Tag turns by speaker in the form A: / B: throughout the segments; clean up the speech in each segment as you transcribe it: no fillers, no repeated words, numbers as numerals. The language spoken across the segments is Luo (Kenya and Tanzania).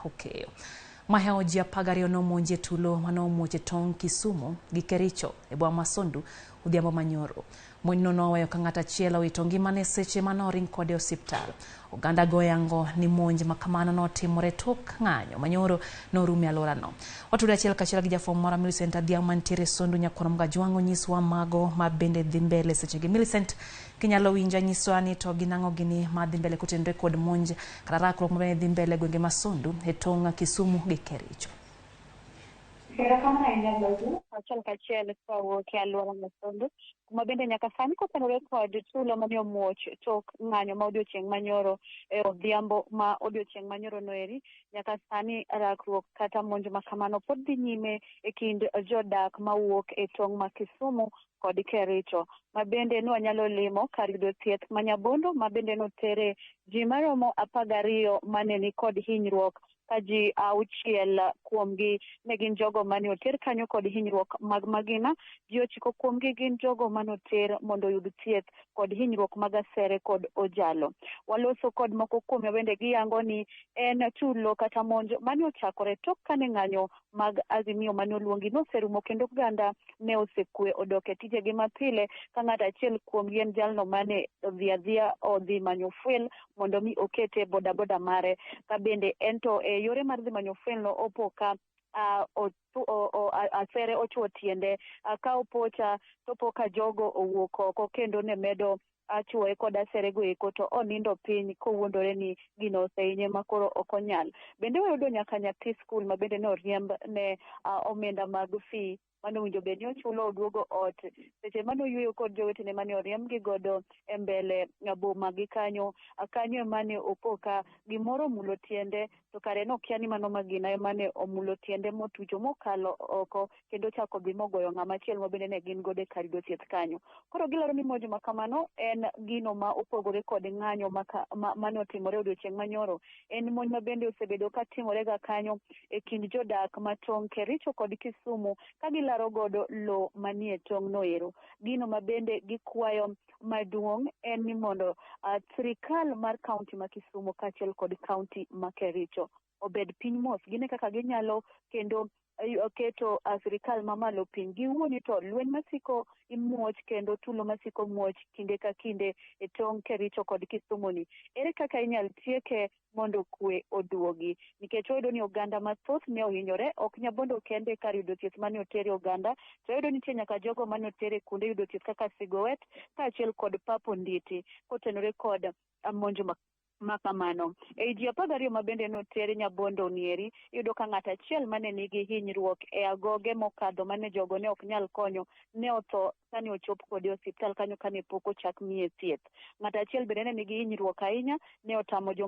A: okeyo. Maheo ji 12 nomonje tulo manomuoche tong Kisumu gi Kericho e boma ma Sondu odhiambo manyoro. Monjno noweyo ka ng'at achiel owito ngimane seche manoring kode osiptal. Oganda goyango ni monj makamano notimore tok ng'anyo manyoro norume alworano. Watudo achiel kachiel gi jafwambo mara Millicent Adhiambo mantiere Sondu Nyakorom Gajwang'o nyiswa mago ma bende dhi mbele sechegi. Millicent, kinyalo winja nyiswa ni to ginang'o gini ma dhi mbele kutenre kod monj kata rakruok mabende dhi mbele gwenge ma Sondu e tong Kisumu gi Kericho.
B: Achiel kachiel kawuok e alwora ma Sondu kuma bende nyaka sani kotenore kod tulo mane omuoch tok ng'anyo ma odiochieng' manyoro e odhiambo ma odiochieng' manyoro noeri. Nyaka sani rakruok kata monj makamano pod dhi nyime e kind jodak mawuok e tong' ma Kisumu kod Kericho, ma bende nwanyalo limo kar yudo thieth ma Nyabondo, ma bende notere ji maromo 12 mane ni kod hinyruok ka ji 6 kuomgi ne gin jogo mane oter kanyo kod hinyruok mag magina. Ji 9 kuomgi gin jogo mane oter mondo oyud thieth kod hinyruok mag asere kod ojalo. Waloso kod moko kuom bende giyango ni en tulo kata monj mane ochakore tok kane ng'anyo mag Azimio mane oluongi noserumo kendo oganda ne osekwe odok e tijegi mapile, ka ng'at achiel kuomgi en jalno mane odhi manyo fuel mondo mi okete bodaboda mare, ka bende ento e yore mar dhi manyo fuel no opo ka asere ochuo tiende ka opocha topo ka jogo owuok oko kendo ne medo achuoye kod asere go eko to onindo piny kowuondore ni gino osehinye makoro ok onyal. Bende wayudo nyaka nyathi skul ma bende ne oriemb ne omenda mag fee mane owinjo bed ni ochulo oduogo ot seche mane oyueyo kod jowetene mane oriembgi godo e mbele boma gi kanyo mane opoka gimoro mulo tiende, to kare nokia ni mano magina mane omulo tiende motucho mokalo oko kendo chako dhi mogoyo ng'ama achiel ma bende ne gin godo e kar yudo thieth kanyo. Koro gilaro ni monj makamano en gino ma opogore kod ng'anyo mane otimore odiochieng' manyoro. En monj ma bende osebedo ka timore ga kanyo e kind jodak ma tong Kericho kod Kisumu ka gilaro godo lo manie tong' no ero. Gino ma bende gikwayo maduong' en ni mondo sirikal mar kaunti ma Kisumu kaachiel kod kaunti ma Kericho obed piny mos gine kaka ginyalo kendo keto sirikal mamalo piny. Giwuoni to lweny masiko imuoch kendo tulo masiko muoch kinde ka kinde e tong Kericho kod Kisumu ni, ere kaka inyal tieke mondo kwe oduogi, nikech oyudo ni oganda mathoth ne ohinyore. Ok Nyabondo kende kar yudo thieth mane otere oganda, to oyudo nitie nyaka jogo mane otere kuonde yudo thieth kaka Sigowet kaachiel kod Papo Nditi kotenore kod monj makamano. E ji 12 ma bende notere Nyabondo nieri, iyudo ka ng'at achiel mane nigi hinyruok e agoge mokadho mane jogo ne ok nyal konyo ne otho kane ochop kode osiptal kanyo kane pok ochak miye thieth. Ng'at achiel bende ne nigi hinyruok ahinya, ne otamo jo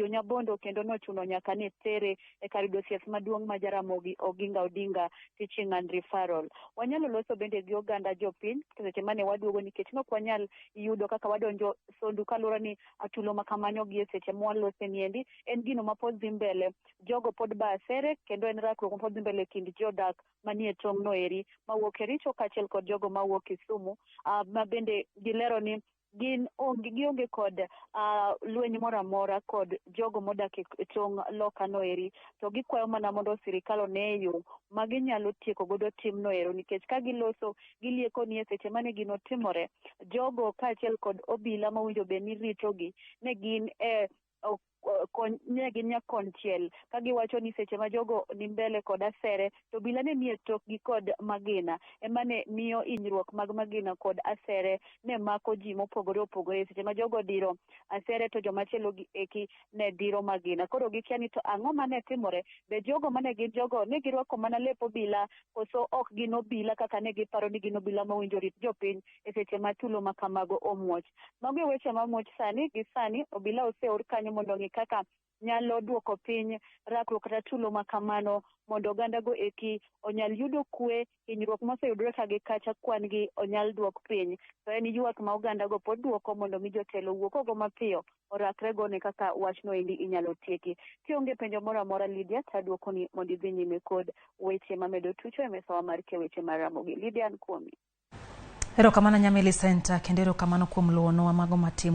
B: Nyabondo kendo nochuno nyaka ne tere e kar yudo thieth maduong' ma Ramogi Odinga Teaching and Referral. Wanyalo loso bende gi oganda jopiny seche mane waduogo, nikech nok wanyal yudo kaka wadonjo Sondu kaluore ni atulo makamano gi seche mwalose niendi. En gino ma pod dhi mbele, jogo pod ba asere kendo en rakruok ma pod dhi mbele kind jodak manie tong' no eri mawuok Kericho kaachiel kod jogo mawuok Kisumu, ma bende gilero ni gionge kod lweny moro amora kod jogo modak e tong' loka no eri, to gikwayo mana mondo sirikal one yo ma ginyalo tieko godo tim no ero, nikech ka giloso gilieko ni e seche mane gino timore, jogo kaachiel kod obila ma winjo bed ni ritogi ne gin konchiel ka giwacho ni seche ma jogo ni mbele kod asere to obila ne nie tokgi kod magina, emane miyo hinyruok mag magina kod asere ne mako ji mopogore opogore. Seche ma jogo diro asere to jomachielo eki ne diro magina. Koro gikia ni to ang'o mane timore, be jogo mane gin jogo ne girwako mana lep obila koso ok gin obila kaka ne giparo ni gin obila ma winjo rit jopiny e seche ma tulo makamago omuoch. Mago e weche mamuoch sani gi sani, obila oseor kanyo mondo ng'i kaka nyalo duoko piny rakruok kata tulo makamano mondo oganda go eki onyal yudo kwe, hinyruok moseyudore ka gi kacha kwan gi onyal duok piny. To en ywak ma oganda go pod duoko mondo mi jotelo wuok ogo mapiyo orakre go ne kaka wachno endi inyalo tieki. Kionge penjo moro amora Lydia, taduoko ni mondo idhi nyime kod weche mamedo tucho e mesawa mar weche mar Ramogi. Lydia, an kuomi.
A: Erokamano nya Millicent, kendo erokamano kuom luwono mago matim